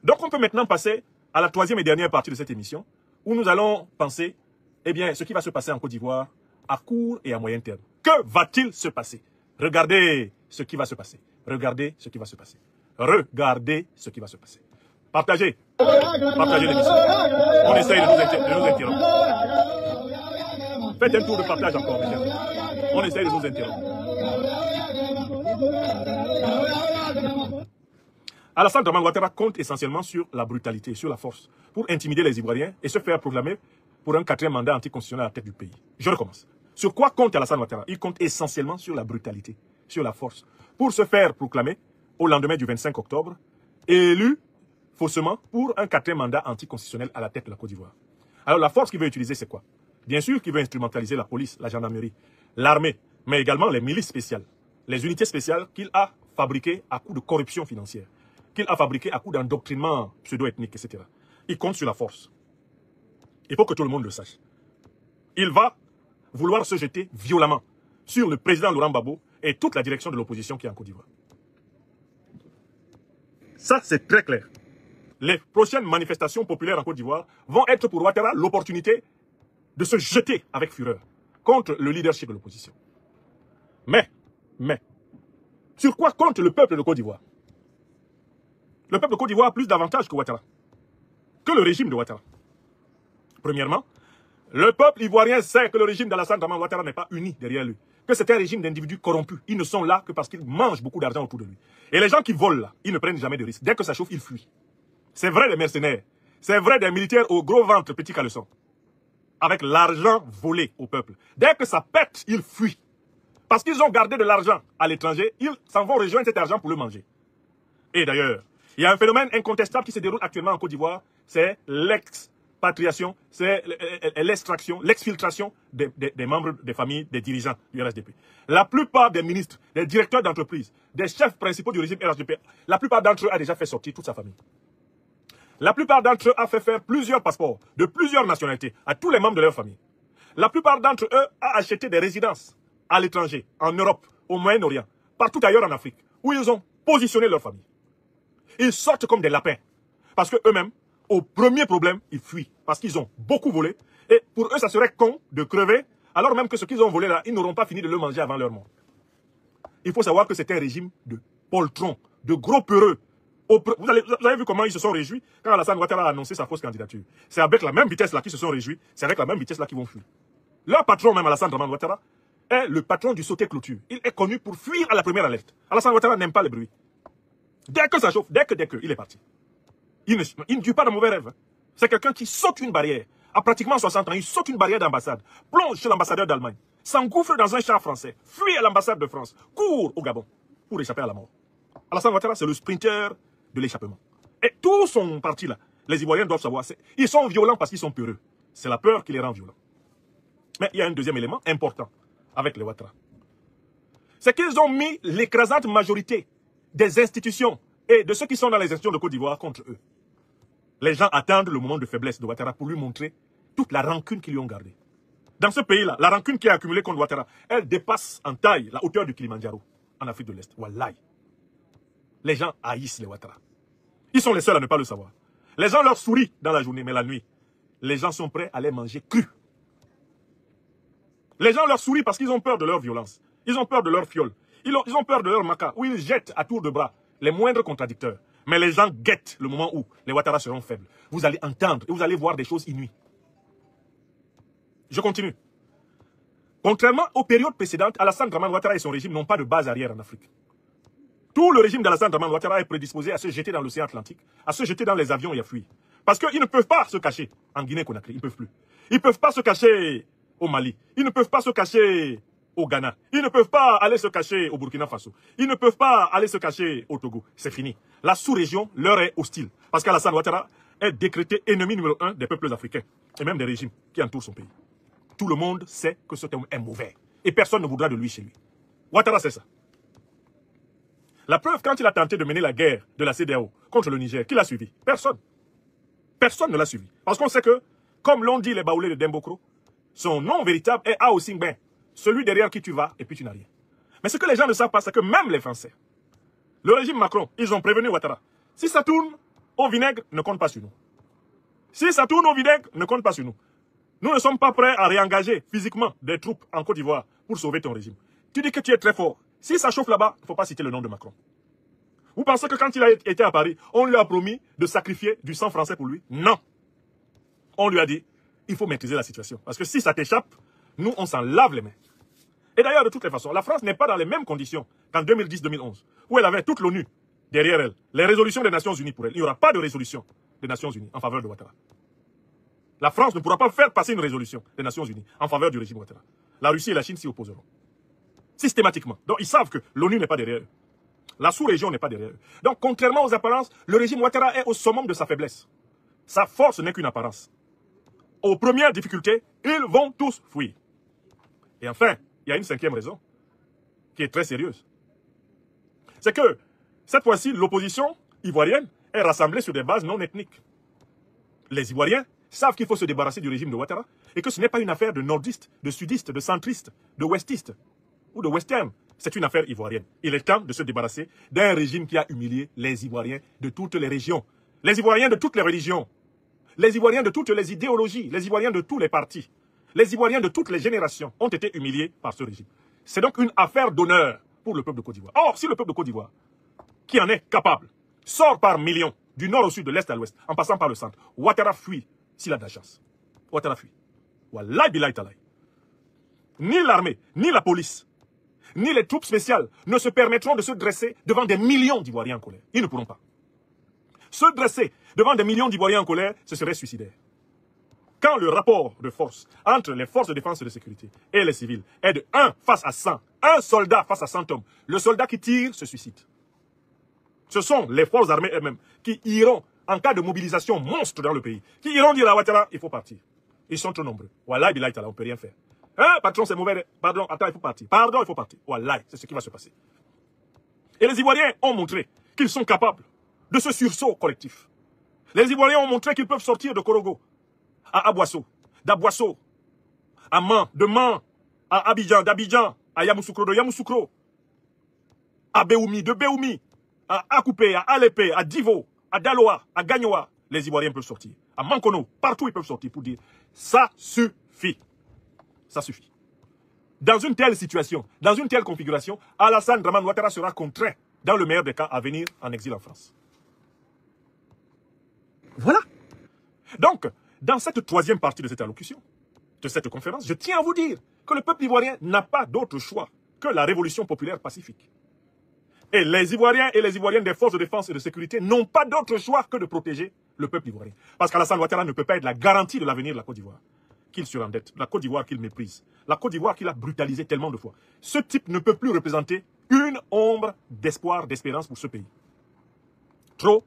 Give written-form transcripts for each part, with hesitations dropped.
Donc on peut maintenant passer à la troisième et dernière partie de cette émission, où nous allons penser, eh bien, ce qui va se passer en Côte d'Ivoire à court et à moyen terme. Que va-t-il se passer? Regardez ce qui va se passer. Regardez ce qui va se passer. Regardez ce qui va se passer. Partagez. Partagez l'émission. On essaye de nous interrompre. Faites un tour de partage encore, mes chers. On essaye de nous interrompre. Alassane Dramane Ouattara compte essentiellement sur la brutalité, sur la force, pour intimider les Ivoiriens et se faire proclamer pour un 4e mandat anticonstitutionnel à la tête du pays. Je recommence. Sur quoi compte Alassane Ouattara? Il compte essentiellement sur la brutalité, sur la force, pour se faire proclamer au lendemain du 25 octobre, élu faussement pour un 4e mandat anticonstitutionnel à la tête de la Côte d'Ivoire. Alors la force qu'il veut utiliser, c'est quoi? Bien sûr qu'il veut instrumentaliser la police, la gendarmerie, l'armée, mais également les milices spéciales, les unités spéciales qu'il a fabriquées à coup de corruption financière, qu'il a fabriquées à coup d'endoctrinement pseudo-ethnique, etc. Il compte sur la force. Il faut que tout le monde le sache. Il va vouloir se jeter violemment sur le président Laurent Gbagbo et toute la direction de l'opposition qui est en Côte d'Ivoire. Ça, c'est très clair. Les prochaines manifestations populaires en Côte d'Ivoire vont être pour Ouattara l'opportunité de se jeter avec fureur contre le leadership de l'opposition. Mais, sur quoi compte le peuple de Côte d'Ivoire? Le peuple de Côte d'Ivoire a plus d'avantages que Ouattara, que le régime de Ouattara. Premièrement, le peuple ivoirien sait que le régime d'Alassane Dramane Ouattara n'est pas uni derrière lui, que c'est un régime d'individus corrompus. Ils ne sont là que parce qu'ils mangent beaucoup d'argent autour de lui. Et les gens qui volent là, ils ne prennent jamais de risques. Dès que ça chauffe, ils fuient. C'est vrai des mercenaires, c'est vrai des militaires au gros ventre, petit caleçon, avec l'argent volé au peuple. Dès que ça pète, ils fuient. Parce qu'ils ont gardé de l'argent à l'étranger, ils s'en vont rejoindre cet argent pour le manger. Et d'ailleurs, il y a un phénomène incontestable qui se déroule actuellement en Côte d'Ivoire, c'est l'expatriation, c'est l'extraction, l'exfiltration des membres des familles, des dirigeants du RHDP. La plupart des ministres, des directeurs d'entreprise, des chefs principaux du régime RHDP, la plupart d'entre eux a déjà fait sortir toute sa famille. La plupart d'entre eux a fait faire plusieurs passeports de plusieurs nationalités à tous les membres de leur famille. La plupart d'entre eux a acheté des résidences à l'étranger, en Europe, au Moyen-Orient, partout ailleurs en Afrique, où ils ont positionné leur famille. Ils sortent comme des lapins. Parce qu'eux-mêmes, au premier problème, ils fuient. Parce qu'ils ont beaucoup volé. Et pour eux, ça serait con de crever, alors même que ce qu'ils ont volé là, ils n'auront pas fini de le manger avant leur mort. Il faut savoir que c'est un régime de poltrons, de gros peureux. Vous avez vu comment ils se sont réjouis quand Alassane Ouattara a annoncé sa fausse candidature. C'est avec la même vitesse là qu'ils se sont réjouis, c'est avec la même vitesse là qu'ils vont fuir. Leur patron même, Alassane Dramane Ouattara, est le patron du sauté clôture. Il est connu pour fuir à la première alerte. Alassane Ouattara n'aime pas le bruit. Dès que ça chauffe, dès que, il est parti. Il ne tue pas de mauvais rêves. C'est quelqu'un qui saute une barrière. À pratiquement 60 ans, il saute une barrière d'ambassade, plonge chez l'ambassadeur d'Allemagne, s'engouffre dans un char français, fuit à l'ambassade de France, court au Gabon pour échapper à la mort. Alassane Ouattara, c'est le sprinter de l'échappement. Et tous sont partis là. Les Ivoiriens doivent savoir. Ils sont violents parce qu'ils sont peureux. C'est la peur qui les rend violents. Mais il y a un deuxième élément important avec les Ouattara. C'est qu'ils ont mis l'écrasante majorité des institutions et de ceux qui sont dans les institutions de Côte d'Ivoire contre eux. Les gens attendent le moment de faiblesse de Ouattara pour lui montrer toute la rancune qu'ils lui ont gardée. Dans ce pays-là, la rancune qui est accumulée contre Ouattara, elle dépasse en taille la hauteur du Kilimandjaro en Afrique de l'Est. Wallahi. Les gens haïssent les Ouattara. Ils sont les seuls à ne pas le savoir. Les gens leur sourient dans la journée, mais la nuit, les gens sont prêts à les manger crus. Les gens leur sourient parce qu'ils ont peur de leur violence. Ils ont peur de leur fiole. Ils ont peur de leur maca, où ils jettent à tour de bras les moindres contradicteurs. Mais les gens guettent le moment où les Ouattara seront faibles. Vous allez entendre et vous allez voir des choses inouïes. Je continue. Contrairement aux périodes précédentes, Alassane Dramane Ouattara et son régime n'ont pas de base arrière en Afrique. Tout le régime d'Alassane Dramane Ouattara est prédisposé à se jeter dans l'océan Atlantique, à se jeter dans les avions et à fuir. Parce qu'ils ne peuvent pas se cacher en Guinée-Conakry, ils ne peuvent plus. Ils ne peuvent pas se cacher au Mali, ils ne peuvent pas se cacher au Ghana, ils ne peuvent pas aller se cacher au Burkina Faso, ils ne peuvent pas aller se cacher au Togo. C'est fini. La sous-région leur est hostile. Parce qu'Alassane Ouattara est décrété ennemi numéro 1 des peuples africains et même des régimes qui entourent son pays. Tout le monde sait que cet homme est mauvais et personne ne voudra de lui chez lui. Ouattara sait ça. La preuve, quand il a tenté de mener la guerre de la CEDEAO contre le Niger, qui l'a suivi? Personne. Personne ne l'a suivi. Parce qu'on sait que, comme l'ont dit les Baoulés de Dembokro, son nom véritable est Ao Singben, celui derrière qui tu vas et puis tu n'as rien. Mais ce que les gens ne savent pas, c'est que même les Français, le régime Macron, ils ont prévenu Ouattara. Si ça tourne, au vinaigre, ne compte pas sur nous. Si ça tourne au vinaigre, ne compte pas sur nous. Nous ne sommes pas prêts à réengager physiquement des troupes en Côte d'Ivoire pour sauver ton régime. Tu dis que tu es très fort. Si ça chauffe là-bas, il ne faut pas citer le nom de Macron. Vous pensez que quand il a été à Paris, on lui a promis de sacrifier du sang français pour lui? Non. On lui a dit, il faut maîtriser la situation. Parce que si ça t'échappe, nous, on s'en lave les mains. Et d'ailleurs, de toutes les façons, la France n'est pas dans les mêmes conditions qu'en 2010-2011, où elle avait toute l'ONU derrière elle. Les résolutions des Nations Unies pour elle. Il n'y aura pas de résolution des Nations Unies en faveur de Ouattara. La France ne pourra pas faire passer une résolution des Nations Unies en faveur du régime Ouattara. La Russie et la Chine s'y opposeront. Systématiquement. Donc, ils savent que l'ONU n'est pas derrière eux. La sous-région n'est pas derrière eux. Donc, contrairement aux apparences, le régime Ouattara est au summum de sa faiblesse. Sa force n'est qu'une apparence. Aux premières difficultés, ils vont tous fuir. Et enfin, il y a une cinquième raison, qui est très sérieuse. C'est que, cette fois-ci, l'opposition ivoirienne est rassemblée sur des bases non ethniques. Les Ivoiriens savent qu'il faut se débarrasser du régime de Ouattara et que ce n'est pas une affaire de nordistes, de sudistes, de centristes, de westistes ou de western. C'est une affaire ivoirienne. Il est temps de se débarrasser d'un régime qui a humilié les Ivoiriens de toutes les régions. Les Ivoiriens de toutes les religions. Les Ivoiriens de toutes les idéologies. Les Ivoiriens de tous les partis. Les Ivoiriens de toutes les générations ont été humiliés par ce régime. C'est donc une affaire d'honneur pour le peuple de Côte d'Ivoire. Or, si le peuple de Côte d'Ivoire, qui en est capable, sort par millions, du nord au sud, de l'est à l'ouest, en passant par le centre, Ouattara fuit s'il a de la chance. Ouattara fuit. Wallahi billahi talahi. Ni l'armée, ni la police, ni les troupes spéciales ne se permettront de se dresser devant des millions d'Ivoiriens en colère. Ils ne pourront pas. Se dresser devant des millions d'Ivoiriens en colère, ce serait suicidaire. Quand le rapport de force entre les forces de défense et de sécurité et les civils est de 1 face à 100, un soldat face à 100 hommes, le soldat qui tire se suicide. Ce sont les forces armées elles-mêmes qui iront, en cas de mobilisation monstre dans le pays, qui iront dire à Ouattara, il faut partir. Ils sont trop nombreux. Wallahi billahi ta'ala, on ne peut rien faire. Hein, patron, c'est mauvais. Pardon, attends, il faut partir. Pardon, il faut partir. Wallahi, c'est ce qui va se passer. Et les Ivoiriens ont montré qu'ils sont capables de ce sursaut collectif. Les Ivoiriens ont montré qu'ils peuvent sortir de Korogo à Aboissou, d'Aboissou, à Man, de Man, à Abidjan, d'Abidjan, à Yamoussoukro, de Yamoussoukro, à Béoumi, de Béoumi, à Akoupé, à Alépé, à Divo, à Daloa, à Gagnoa. Les Ivoiriens peuvent sortir. À Mankono, partout ils peuvent sortir pour dire ça suffit. Ça suffit. Dans une telle situation, dans une telle configuration, Alassane Dramane Ouattara sera contraint, dans le meilleur des cas, à venir en exil en France. Voilà. Donc, dans cette troisième partie de cette allocution, de cette conférence, je tiens à vous dire que le peuple ivoirien n'a pas d'autre choix que la révolution populaire pacifique. Et les Ivoiriens et les Ivoiriennes des forces de défense et de sécurité n'ont pas d'autre choix que de protéger le peuple ivoirien. Parce qu'Alassane Ouattara ne peut pas être la garantie de l'avenir de la Côte d'Ivoire. Qu'il surendette, la Côte d'Ivoire qu'il méprise, la Côte d'Ivoire qu'il a brutalisé tellement de fois. Ce type ne peut plus représenter une ombre d'espoir, d'espérance pour ce pays. Trop,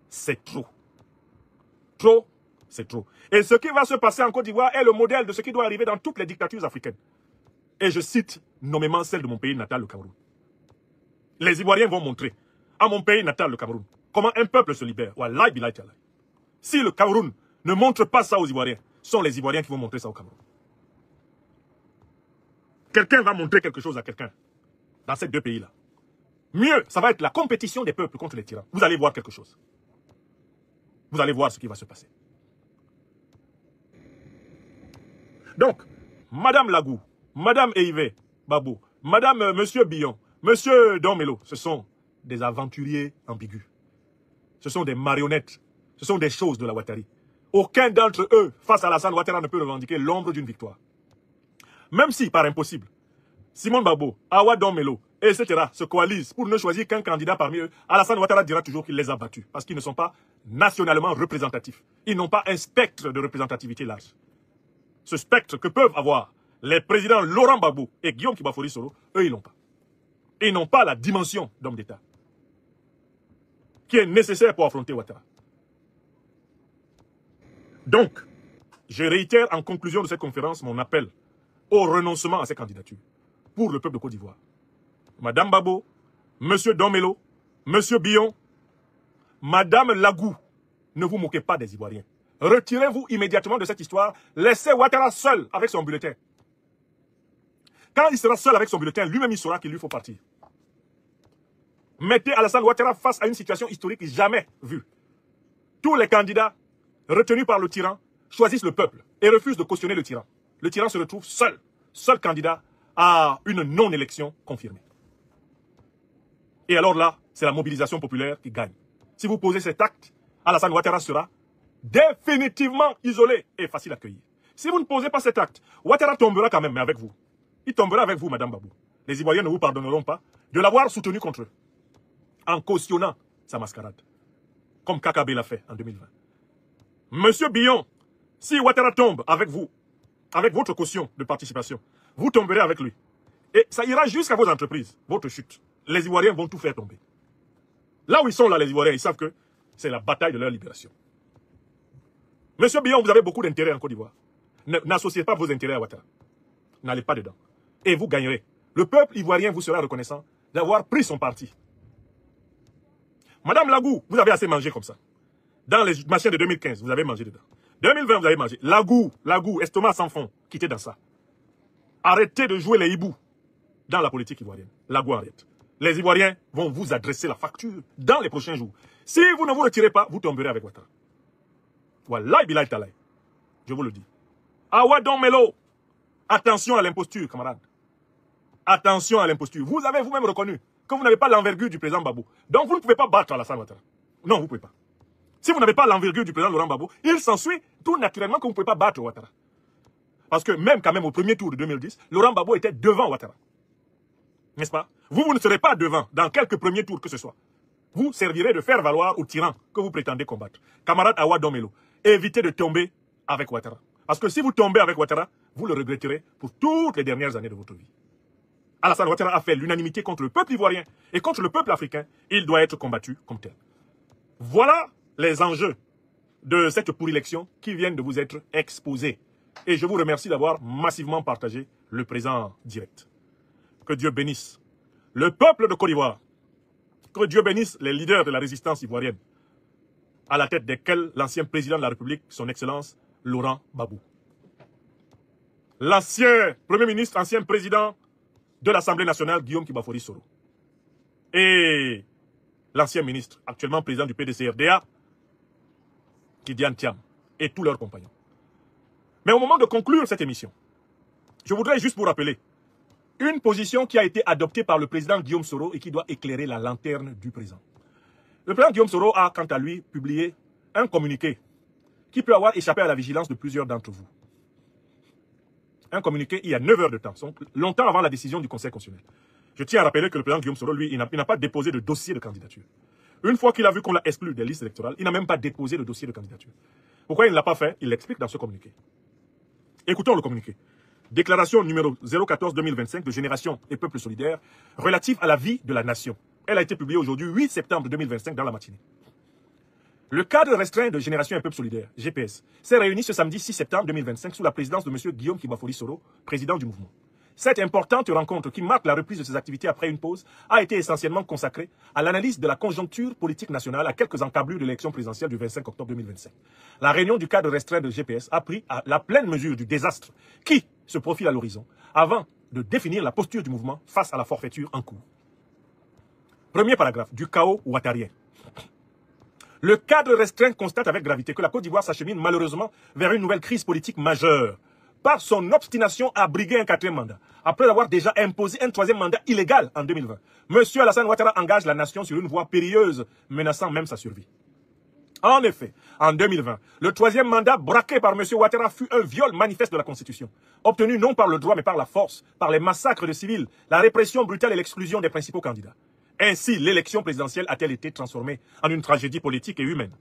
c'est trop. Trop, c'est trop. Et ce qui va se passer en Côte d'Ivoire est le modèle de ce qui doit arriver dans toutes les dictatures africaines. Et je cite nommément celle de mon pays natal, le Cameroun. Les Ivoiriens vont montrer à mon pays natal, le Cameroun, comment un peuple se libère. Wallahi billahi ta'ala. Si le Cameroun ne montre pas ça aux Ivoiriens, ce sont les Ivoiriens qui vont montrer ça au Cameroun. Quelqu'un va montrer quelque chose à quelqu'un dans ces deux pays-là. Mieux, ça va être la compétition des peuples contre les tyrans. Vous allez voir quelque chose. Vous allez voir ce qui va se passer. Donc, Madame Lagou, Madame Eivé Babou, Madame Monsieur Billon, Monsieur Domelo, ce sont des aventuriers ambigus. Ce sont des marionnettes. Ce sont des choses de la Ouattari. Aucun d'entre eux, face à Alassane Ouattara, ne peut revendiquer l'ombre d'une victoire. Même si, par impossible, Simone Babo, Awa Domelo, etc., se coalisent pour ne choisir qu'un candidat parmi eux, Alassane Ouattara dira toujours qu'il les a battus, parce qu'ils ne sont pas nationalement représentatifs. Ils n'ont pas un spectre de représentativité large. Ce spectre que peuvent avoir les présidents Laurent Gbagbo et Guillaume Kibafori Solo, eux, ils n'ont pas. Ils n'ont pas la dimension d'homme d'État qui est nécessaire pour affronter Ouattara. Donc, je réitère en conclusion de cette conférence mon appel au renoncement à ces candidatures pour le peuple de Côte d'Ivoire. Madame Babo, Monsieur Domelo, Monsieur Billon, Madame Lagou, ne vous moquez pas des Ivoiriens. Retirez-vous immédiatement de cette histoire. Laissez Ouattara seul avec son bulletin. Quand il sera seul avec son bulletin, lui-même il saura qu'il lui faut partir. Mettez Alassane Ouattara face à une situation historique jamais vue. tous les candidats retenus par le tyran choisissent le peuple et refusent de cautionner le tyran. Le tyran se retrouve seul candidat à une non-élection confirmée. Et alors là, c'est la mobilisation populaire qui gagne. Si vous posez cet acte, Alassane Ouattara sera définitivement isolé et facile à accueillir. Si vous ne posez pas cet acte, Ouattara tombera quand même, mais avec vous. Il tombera avec vous, Madame Babou. Les Ivoiriens ne vous pardonneront pas de l'avoir soutenu contre eux, en cautionnant sa mascarade, comme Kakabe l'a fait en 2020. Monsieur Billon, si Ouattara tombe avec vous, avec votre caution de participation, vous tomberez avec lui. Et ça ira jusqu'à vos entreprises, votre chute. Les Ivoiriens vont tout faire tomber. Là où ils sont là, les Ivoiriens, ils savent que c'est la bataille de leur libération. Monsieur Billon, vous avez beaucoup d'intérêts en Côte d'Ivoire. N'associez pas vos intérêts à Ouattara. N'allez pas dedans. Et vous gagnerez. Le peuple ivoirien vous sera reconnaissant d'avoir pris son parti. Madame Lagou, vous avez assez mangé comme ça. Dans les machins de 2015, vous avez mangé dedans. 2020, vous avez mangé. Lagou, estomac sans fond, quittez dans ça. Arrêtez de jouer les hiboux dans la politique ivoirienne. Lagou, arrête. Les Ivoiriens vont vous adresser la facture dans les prochains jours. Si vous ne vous retirez pas, vous tomberez avec Ouattara. Wallahi bilahi talahi. Je vous le dis. Awadon Melo, attention à l'imposture, camarades. Attention à l'imposture. Vous avez vous-même reconnu que vous n'avez pas l'envergure du président Babou. Donc vous ne pouvez pas battre Alassane Ouattara. Non, vous ne pouvez pas. Si vous n'avez pas l'envergure du président Laurent Gbagbo, il s'ensuit tout naturellement que vous ne pouvez pas battre Ouattara. Parce que même quand même au premier tour de 2010, Laurent Gbagbo était devant Ouattara. N'est-ce pas? Vous ne serez pas devant dans quelques premiers tours que ce soit. Vous servirez de faire valoir au tyran que vous prétendez combattre. Camarade Awa Domelo, évitez de tomber avec Ouattara. Parce que si vous tombez avec Ouattara, vous le regretterez pour toutes les dernières années de votre vie. Alassane Ouattara a fait l'unanimité contre le peuple ivoirien et contre le peuple africain. Il doit être combattu comme tel. Voilà les enjeux de cette pour-élection qui viennent de vous être exposés. Et je vous remercie d'avoir massivement partagé le présent direct. Que Dieu bénisse le peuple de Côte d'Ivoire. Que Dieu bénisse les leaders de la résistance ivoirienne, à la tête desquels l'ancien président de la République, son Excellence Laurent Gbagbo. L'ancien Premier ministre, ancien président de l'Assemblée nationale, Guillaume Kibafori Soro. Et l'ancien ministre, actuellement président du PDC-RDA, Kidian Thiam, et tous leurs compagnons. Mais au moment de conclure cette émission, je voudrais juste vous rappeler une position qui a été adoptée par le président Guillaume Soro et qui doit éclairer la lanterne du présent. Le président Guillaume Soro a, quant à lui, publié un communiqué qui peut avoir échappé à la vigilance de plusieurs d'entre vous. Un communiqué il y a 9 heures de temps, longtemps avant la décision du Conseil constitutionnel. Je tiens à rappeler que le président Guillaume Soro, lui, il n'a pas déposé de dossier de candidature. Une fois qu'il a vu qu'on l'a exclu des listes électorales, il n'a même pas déposé de dossier de candidature. Pourquoi il ne l'a pas fait? Il l'explique dans ce communiqué. Écoutons le communiqué. Déclaration numéro 014-2025 de Génération et Peuple Solidaire relative à la vie de la nation. Elle a été publiée aujourd'hui 8 septembre 2025 dans la matinée. Le cadre restreint de Génération et Peuple Solidaire, GPS, s'est réuni ce samedi 6 septembre 2025 sous la présidence de M. Guillaume Kibafori Soro, président du mouvement. Cette importante rencontre qui marque la reprise de ses activités après une pause a été essentiellement consacrée à l'analyse de la conjoncture politique nationale à quelques encablures de l'élection présidentielle du 25 octobre 2025. La réunion du cadre restreint de GPS a pris à la pleine mesure du désastre qui se profile à l'horizon avant de définir la posture du mouvement face à la forfaiture en cours. Premier paragraphe, du chaos ouattarien. Le cadre restreint constate avec gravité que la Côte d'Ivoire s'achemine malheureusement vers une nouvelle crise politique majeure par son obstination à briguer un 4e mandat, après avoir déjà imposé un 3e mandat illégal en 2020. Monsieur Alassane Ouattara engage la nation sur une voie périlleuse, menaçant même sa survie. En effet, en 2020, le 3e mandat braqué par M. Ouattara fut un viol manifeste de la Constitution, obtenu non par le droit mais par la force, par les massacres de civils, la répression brutale et l'exclusion des principaux candidats. Ainsi, l'élection présidentielle a-t-elle été transformée en une tragédie politique et humaine.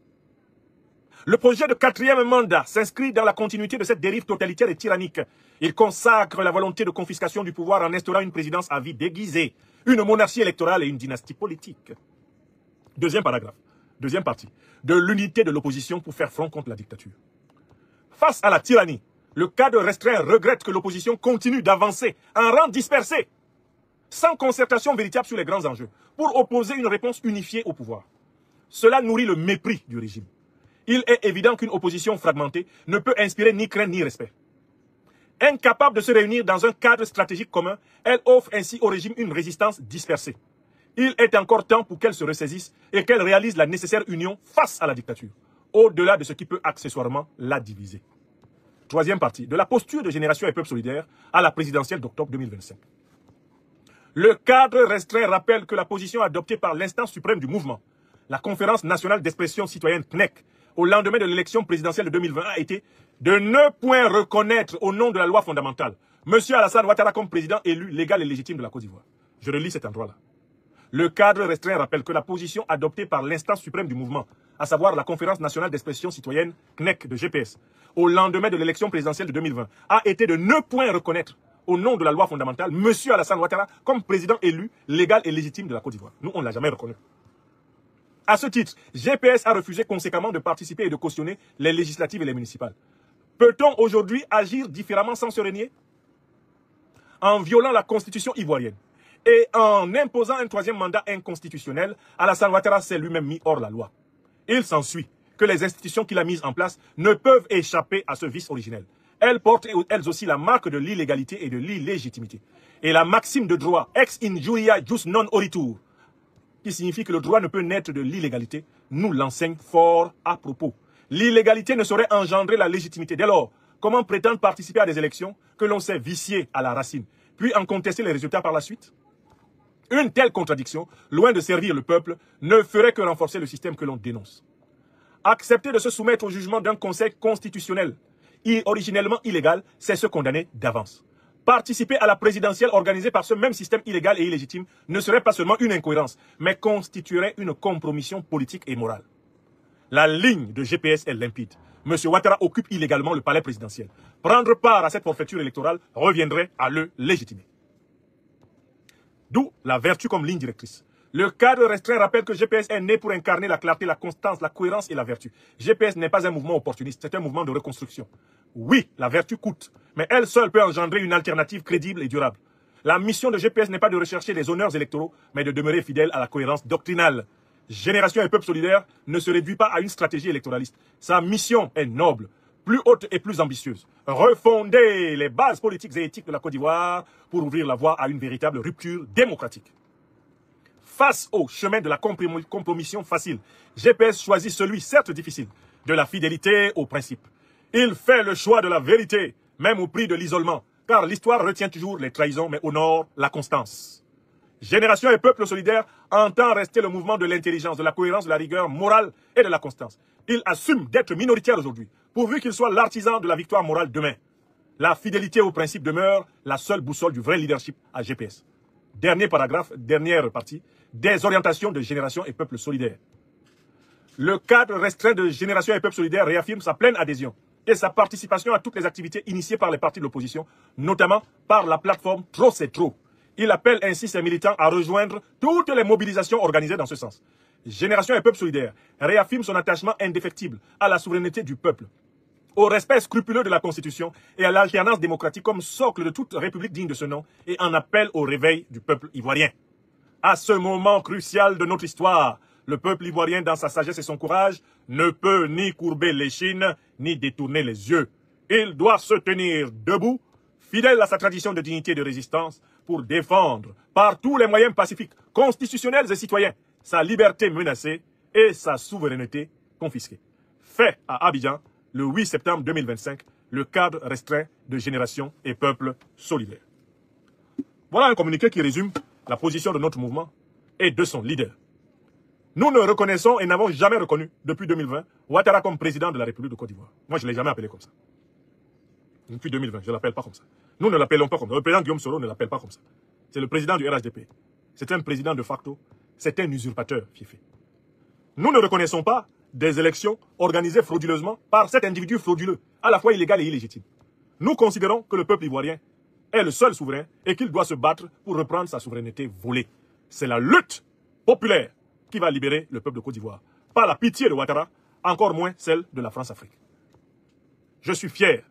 Le projet de 4e mandat s'inscrit dans la continuité de cette dérive totalitaire et tyrannique. Il consacre la volonté de confiscation du pouvoir en instaurant une présidence à vie déguisée, une monarchie électorale et une dynastie politique. Deuxième paragraphe, deuxième partie, de l'unité de l'opposition pour faire front contre la dictature. Face à la tyrannie, le cadre restreint regrette que l'opposition continue d'avancer en rang dispersé, sans concertation véritable sur les grands enjeux, pour opposer une réponse unifiée au pouvoir. Cela nourrit le mépris du régime. Il est évident qu'une opposition fragmentée ne peut inspirer ni crainte ni respect. Incapable de se réunir dans un cadre stratégique commun, elle offre ainsi au régime une résistance dispersée. Il est encore temps pour qu'elle se ressaisisse et qu'elle réalise la nécessaire union face à la dictature. au-delà de ce qui peut accessoirement la diviser. Troisième partie, de la posture de Génération et Peuple Solidaire à la présidentielle d'octobre 2025. Le cadre restreint rappelle que la position adoptée par l'instance suprême du mouvement, la Conférence nationale d'expression citoyenne CNEC, au lendemain de l'élection présidentielle de 2020 a été de ne point reconnaître au nom de la loi fondamentale M. Alassane Ouattara comme président élu légal et légitime de la Côte d'Ivoire. Je relis cet endroit-là. Le cadre restreint rappelle que la position adoptée par l'instance suprême du mouvement, à savoir la Conférence nationale d'expression citoyenne CNEC de GPS, au lendemain de l'élection présidentielle de 2020, a été de ne point reconnaître au nom de la loi fondamentale M. Alassane Ouattara comme président élu légal et légitime de la Côte d'Ivoire. Nous, on ne l'a jamais reconnu. À ce titre, GPS a refusé conséquemment de participer et de cautionner les législatives et les municipales. Peut-on aujourd'hui agir différemment sans se renier? En violant la constitution ivoirienne et en imposant un troisième mandat inconstitutionnel, Alassane Ouattara s'est lui-même mis hors la loi. Il s'ensuit que les institutions qu'il a mises en place ne peuvent échapper à ce vice originel. Elles portent elles aussi la marque de l'illégalité et de l'illégitimité. Et la maxime de droit ex injuria jus non oritur, qui signifie que le droit ne peut naître de l'illégalité, nous l'enseigne fort à propos. L'illégalité ne saurait engendrer la légitimité. Dès lors, comment prétendre participer à des élections que l'on sait vicier à la racine, puis en contester les résultats par la suite? Une telle contradiction, loin de servir le peuple, ne ferait que renforcer le système que l'on dénonce. Accepter de se soumettre au jugement d'un conseil constitutionnel originellement illégal, c'est se condamner d'avance. Participer à la présidentielle organisée par ce même système illégal et illégitime ne serait pas seulement une incohérence, mais constituerait une compromission politique et morale. La ligne de GPS est limpide. M. Ouattara occupe illégalement le palais présidentiel. Prendre part à cette forfaiture électorale reviendrait à le légitimer. D'où la vertu comme ligne directrice. Le cadre restreint rappelle que GPS est né pour incarner la clarté, la constance, la cohérence et la vertu. GPS n'est pas un mouvement opportuniste, c'est un mouvement de reconstruction. Oui, la vertu coûte, mais elle seule peut engendrer une alternative crédible et durable. La mission de GPS n'est pas de rechercher des honneurs électoraux, mais de demeurer fidèle à la cohérence doctrinale. Génération et Peuple Solidaire ne se réduit pas à une stratégie électoraliste. Sa mission est noble, plus haute et plus ambitieuse. Refonder les bases politiques et éthiques de la Côte d'Ivoire pour ouvrir la voie à une véritable rupture démocratique. Face au chemin de la compromission facile, GPS choisit celui, certes difficile, de la fidélité aux principes. Il fait le choix de la vérité, même au prix de l'isolement, car l'histoire retient toujours les trahisons, mais honore la constance. Génération et Peuple Solidaire entend rester le mouvement de l'intelligence, de la cohérence, de la rigueur morale et de la constance. Il assume d'être minoritaire aujourd'hui, pourvu qu'il soit l'artisan de la victoire morale demain. La fidélité aux principes demeure la seule boussole du vrai leadership à GPS. Dernier paragraphe, dernière partie, des orientations de Génération et Peuple Solidaire. Le cadre restreint de Génération et Peuple Solidaire réaffirme sa pleine adhésion et sa participation à toutes les activités initiées par les partis de l'opposition, notamment par la plateforme Trop c'est trop. Il appelle ainsi ses militants à rejoindre toutes les mobilisations organisées dans ce sens. Génération et Peuple Solidaire réaffirme son attachement indéfectible à la souveraineté du peuple, au respect scrupuleux de la Constitution et à l'alternance démocratique comme socle de toute république digne de ce nom et en appel au réveil du peuple ivoirien. À ce moment crucial de notre histoire, le peuple ivoirien, dans sa sagesse et son courage, ne peut ni courber l'échine, ni détourner les yeux. Il doit se tenir debout, fidèle à sa tradition de dignité et de résistance, pour défendre, par tous les moyens pacifiques, constitutionnels et citoyens, sa liberté menacée et sa souveraineté confisquée. Fait à Abidjan, le 8 septembre 2025, le cadre restreint de Génération et Peuple Solidaire. Voilà un communiqué qui résume la position de notre mouvement et de son leader. Nous ne reconnaissons et n'avons jamais reconnu, depuis 2020, Ouattara comme président de la République de Côte d'Ivoire. Moi, je ne l'ai jamais appelé comme ça. Depuis 2020, je ne l'appelle pas comme ça. Nous ne l'appelons pas comme ça. Le président Guillaume Soro ne l'appelle pas comme ça. C'est le président du RHDP. C'est un président de facto. C'est un usurpateur, Fifi. Nous ne reconnaissons pas des élections organisées frauduleusement par cet individu frauduleux, à la fois illégal et illégitime. Nous considérons que le peuple ivoirien est le seul souverain et qu'il doit se battre pour reprendre sa souveraineté volée. C'est la lutte populaire qui va libérer le peuple de Côte d'Ivoire. Pas la pitié de Ouattara, encore moins celle de la France-Afrique. Je suis fier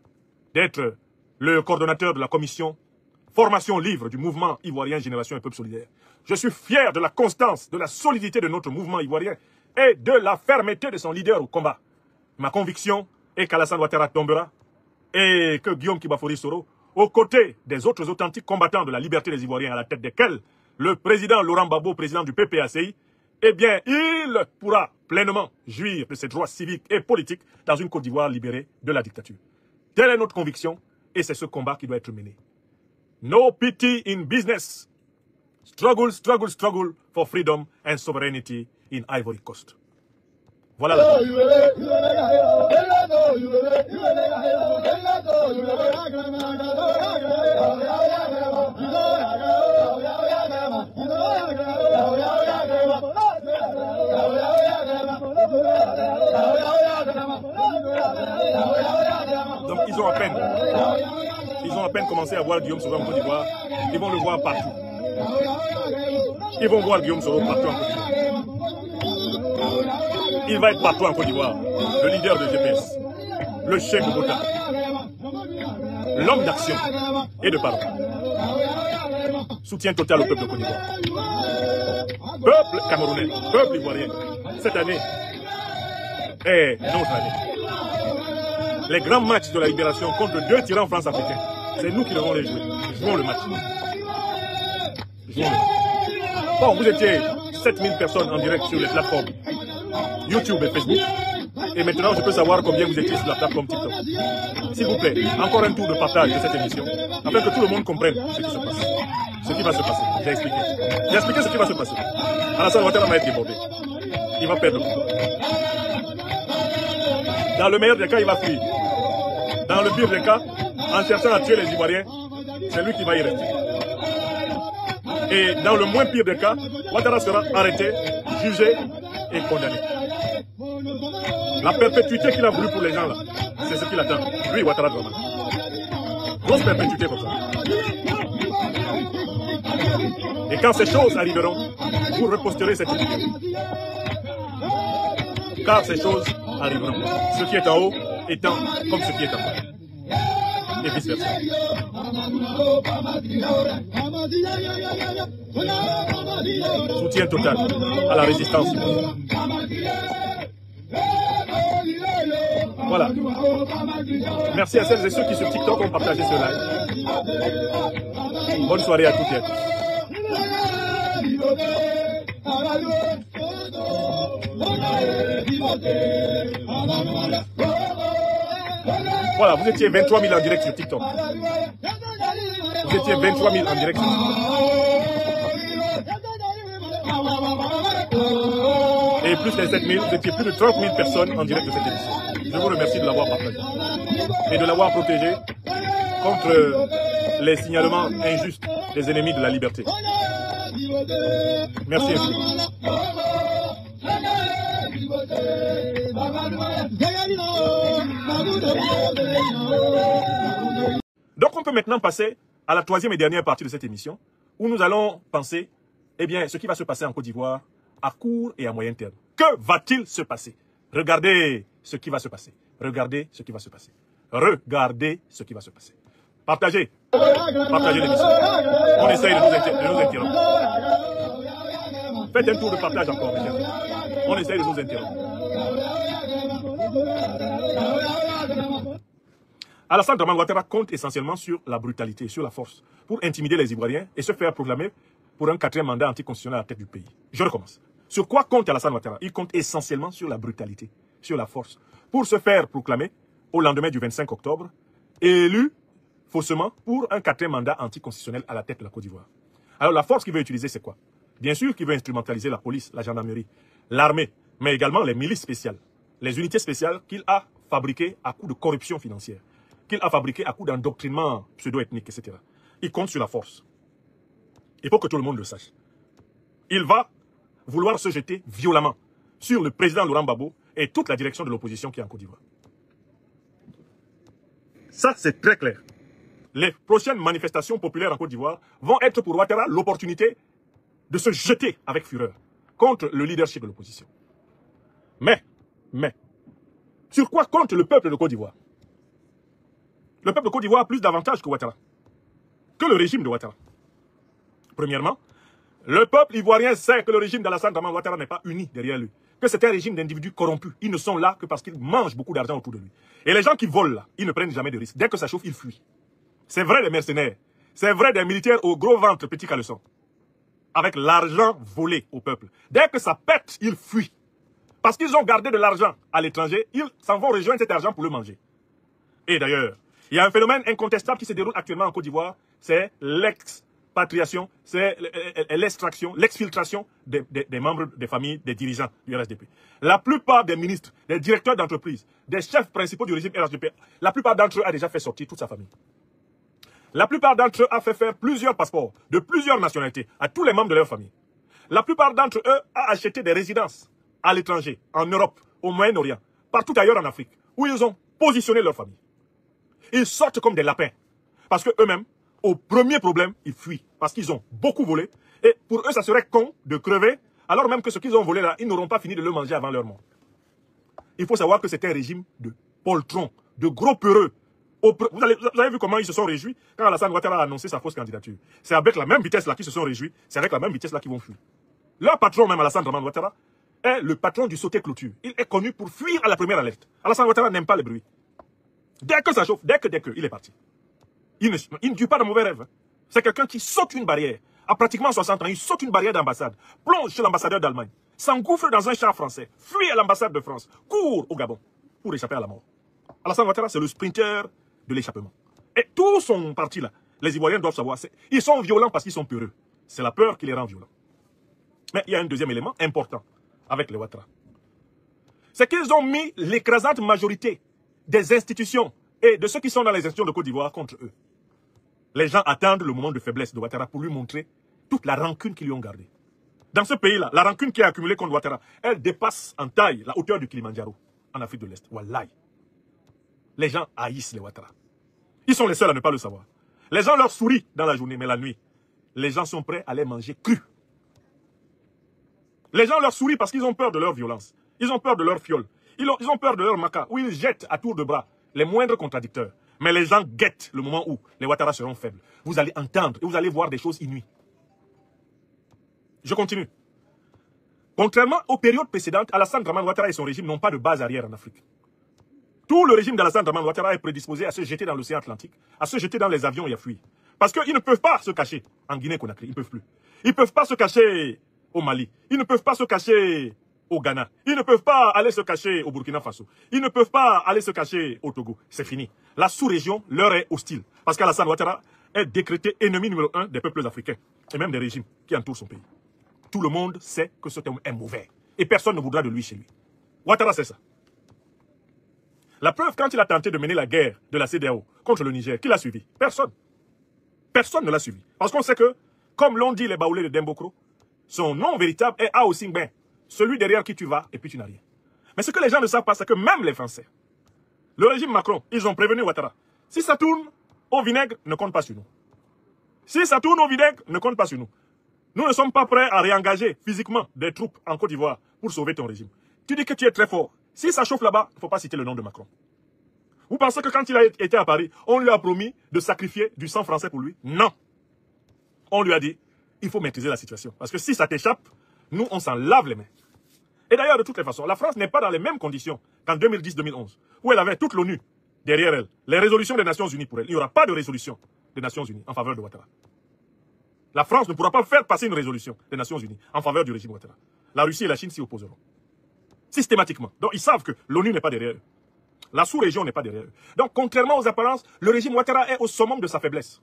d'être le coordonnateur de la commission formation livre du mouvement ivoirien Génération et Peuple Solidaire. Je suis fier de la constance, de la solidité de notre mouvement ivoirien et de la fermeté de son leader au combat. Ma conviction est qu'Alassane Ouattara tombera et que Guillaume Kibafori Soro, aux côtés des autres authentiques combattants de la liberté des Ivoiriens, à la tête desquels le président Laurent Gbagbo, président du PPACI, eh bien, il pourra pleinement jouir de ses droits civiques et politiques dans une Côte d'Ivoire libérée de la dictature. Telle est notre conviction et c'est ce combat qui doit être mené. No pity in business. Struggle, struggle, struggle for freedom and sovereignty in Ivory Coast. Voilà la vie. Donc ils ont à peine commencé à voir Guillaume Soro en Côte d'Ivoire. Ils vont le voir partout. Ils vont voir Guillaume Soro partout en Côte d'Ivoire. Il va être partout en Côte d'Ivoire. Le leader de GPS, le chef de Bota, l'homme d'action et de parole. Soutien total au peuple de Côte d'Ivoire. Peuple camerounais, peuple ivoirien. Cette année est notre année. Les grands matchs de la libération contre 2 tyrans france-africains, c'est nous qui devons les jouer. Jouons le match. Jouons le match. Bon, vous étiez 7000 personnes en direct sur les plateformes YouTube et Facebook. Et maintenant, je peux savoir combien vous étiez sur la plateforme TikTok. S'il vous plaît, encore un tour de partage de cette émission, afin que tout le monde comprenne ce qui se passe. Ce qui va se passer. J'ai expliqué. J'ai expliqué ce qui va se passer. Alassane Ouattara va être débordé. Il va perdre le pouvoir. Dans le meilleur des cas, il va fuir. Dans le pire des cas, en cherchant à tuer les Ivoiriens, c'est lui qui va y rester. Et dans le moins pire des cas, Ouattara sera arrêté, jugé et condamné. La perpétuité qu'il a voulu pour les gens là, c'est ce qu'il attend. Lui, Ouattara Dramane. Grosse perpétuité comme ça. Et quand ces choses arriveront, vous reposterez cette vidéo. Car ces choses arriveront. Ce qui est en haut étant comme ce qui est en bas. Et vice versa. Soutien total à la résistance. Voilà. Merci à celles et ceux qui sur TikTok ont partagé ce live. Bonne soirée à toutes et à tous. Voilà, vous étiez 23 000 en direct sur TikTok. Vous étiez 23 000 en direct sur TikTok. Et plus les 7 000, vous étiez plus de 30 000 personnes en direct de cette émission. Je vous remercie de l'avoir partagé et de l'avoir protégé contre les signalements injustes des ennemis de la liberté. Merci infiniment. Donc on peut maintenant passer à la 3e et dernière partie de cette émission où nous allons penser, eh bien, ce qui va se passer en Côte d'Ivoire à court et à moyen terme. Que va-t-il se passer? Regardez ce qui va se passer. Regardez ce qui va se passer. Regardez ce qui va se passer. Partagez. Partagez l'émission. On essaye de nous interrompre. Faites un tour de partage encore, mes chers. On essaye de nous interrompre. Alassane Ouattara compte essentiellement sur la brutalité, sur la force, pour intimider les Ivoiriens et se faire proclamer pour un 4e mandat anticonstitutionnel à la tête du pays. Je recommence. Sur quoi compte Alassane Ouattara? Il compte essentiellement sur la brutalité, sur la force, pour se faire proclamer au lendemain du 25 octobre, élu faussement pour un 4e mandat anticonstitutionnel à la tête de la Côte d'Ivoire. Alors la force qu'il veut utiliser, c'est quoi? Bien sûr qu'il veut instrumentaliser la police, la gendarmerie, l'armée, mais également les milices spéciales, les unités spéciales qu'il a fabriquées à coup de corruption financière, qu'il a fabriquées à coup d'endoctrinement pseudo-ethnique, etc. Il compte sur la force. Il faut que tout le monde le sache. Il va vouloir se jeter violemment sur le président Laurent Gbagbo et toute la direction de l'opposition qui est en Côte d'Ivoire. Ça, c'est très clair. Les prochaines manifestations populaires en Côte d'Ivoire vont être pour Ouattara l'opportunité de se jeter avec fureur contre le leadership de l'opposition. Mais, sur quoi compte le peuple de Côte d'Ivoire? Le peuple de Côte d'Ivoire a plus d'avantages que Ouattara, que le régime de Ouattara. Premièrement, le peuple ivoirien sait que le régime d'Alassane Ouattara n'est pas uni derrière lui, que c'est un régime d'individus corrompus. Ils ne sont là que parce qu'ils mangent beaucoup d'argent autour de lui. Et les gens qui volent là, ils ne prennent jamais de risques. Dès que ça chauffe, ils fuient. C'est vrai des mercenaires, c'est vrai des militaires au gros ventre, petit caleçon. avec l'argent volé au peuple. Dès que ça pète, ils fuient. Parce qu'ils ont gardé de l'argent à l'étranger, ils s'en vont rejoindre cet argent pour le manger. Et d'ailleurs, il y a un phénomène incontestable qui se déroule actuellement en Côte d'Ivoire, c'est l'expatriation, c'est l'extraction, l'exfiltration des membres des familles, des dirigeants du RHDP. La plupart des ministres, des directeurs d'entreprise, des chefs principaux du régime RHDP, la plupart d'entre eux a déjà fait sortir toute sa famille. La plupart d'entre eux a fait faire plusieurs passeports de plusieurs nationalités à tous les membres de leur famille. La plupart d'entre eux a acheté des résidences à l'étranger, en Europe, au Moyen-Orient, partout ailleurs en Afrique, où ils ont positionné leur famille. Ils sortent comme des lapins. Parce qu'eux-mêmes, au premier problème, ils fuient. Parce qu'ils ont beaucoup volé. Et pour eux, ça serait con de crever, alors même que ce qu'ils ont volé là, ils n'auront pas fini de le manger avant leur mort. Il faut savoir que c'est un régime de poltrons, de gros peureux. Vous avez vu comment ils se sont réjouis quand Alassane Ouattara a annoncé sa fausse candidature. C'est avec la même vitesse là qu'ils se sont réjouis, c'est avec la même vitesse là qu'ils vont fuir. Leur patron même, Alassane Ouattara, est le patron du sauté clôture. Il est connu pour fuir à la première alerte. Alassane Ouattara n'aime pas le bruit. Dès que ça chauffe, dès que, il est parti. Il ne tue pas de mauvais rêves. C'est quelqu'un qui saute une barrière. À pratiquement 60 ans, il saute une barrière d'ambassade, plonge chez l'ambassadeur d'Allemagne, s'engouffre dans un char français, fuit à l'ambassade de France, court au Gabon pour échapper à la mort. Alassane Ouattara, c'est le sprinter de l'échappement. Et tous sont partis là. Les Ivoiriens doivent savoir. Ils sont violents parce qu'ils sont peureux. C'est la peur qui les rend violents. Mais il y a un deuxième élément important avec les Ouattara. C'est qu'ils ont mis l'écrasante majorité des institutions et de ceux qui sont dans les institutions de Côte d'Ivoire contre eux. Les gens attendent le moment de faiblesse de Ouattara pour lui montrer toute la rancune qu'ils lui ont gardée. Dans ce pays-là, la rancune qui est accumulée contre Ouattara, elle dépasse en taille la hauteur du Kilimandjaro en Afrique de l'Est. Wallahi. Les gens haïssent les Ouattara. Ils sont les seuls à ne pas le savoir. Les gens leur sourient dans la journée, mais la nuit, les gens sont prêts à les manger crus. Les gens leur sourient parce qu'ils ont peur de leur violence. Ils ont peur de leur fiole. Ils ont peur de leur maca, où ils jettent à tour de bras les moindres contradicteurs. Mais les gens guettent le moment où les Ouattara seront faibles. Vous allez entendre et vous allez voir des choses inouïes. Je continue. Contrairement aux périodes précédentes, Alassane Dramane Ouattara et son régime n'ont pas de base arrière en Afrique. Tout le régime d'Alassane Dramane Ouattara est prédisposé à se jeter dans l'océan Atlantique, à se jeter dans les avions et à fuir. Parce qu'ils ne peuvent pas se cacher en Guinée-Conakry, ils ne peuvent plus. Ils ne peuvent pas se cacher au Mali, ils ne peuvent pas se cacher au Ghana, ils ne peuvent pas aller se cacher au Burkina Faso, ils ne peuvent pas aller se cacher au Togo. C'est fini. La sous-région leur est hostile. Parce qu'Alassane Ouattara est décrété ennemi numéro 1 des peuples africains et même des régimes qui entourent son pays. Tout le monde sait que cet homme est mauvais et personne ne voudra de lui chez lui. Ouattara sait ça. La preuve, quand il a tenté de mener la guerre de la CEDEAO contre le Niger, qui l'a suivi? Personne. Personne ne l'a suivi. Parce qu'on sait que, comme l'ont dit les Baoulés de Dembokro, son nom véritable est Ao Singben, celui derrière qui tu vas et puis tu n'as rien. Mais ce que les gens ne savent pas, c'est que même les Français, le régime Macron, ils ont prévenu Ouattara. Si ça tourne au vinaigre, ne compte pas sur nous. Si ça tourne au vinaigre, ne compte pas sur nous. Nous ne sommes pas prêts à réengager physiquement des troupes en Côte d'Ivoire pour sauver ton régime. Tu dis que tu es très fort. Si ça chauffe là-bas, il ne faut pas citer le nom de Macron. Vous pensez que quand il a été à Paris, on lui a promis de sacrifier du sang français pour lui? Non. On lui a dit, il faut maîtriser la situation. Parce que si ça t'échappe, nous, on s'en lave les mains. Et d'ailleurs, de toutes les façons, la France n'est pas dans les mêmes conditions qu'en 2010-2011, où elle avait toute l'ONU derrière elle. Les résolutions des Nations Unies pour elle. Il n'y aura pas de résolution des Nations Unies en faveur de Ouattara. La France ne pourra pas faire passer une résolution des Nations Unies en faveur du régime Ouattara. La Russie et la Chine s'y opposeront. Systématiquement. Donc, ils savent que l'ONU n'est pas derrière eux. La sous-région n'est pas derrière eux. Donc, contrairement aux apparences, le régime Ouattara est au summum de sa faiblesse.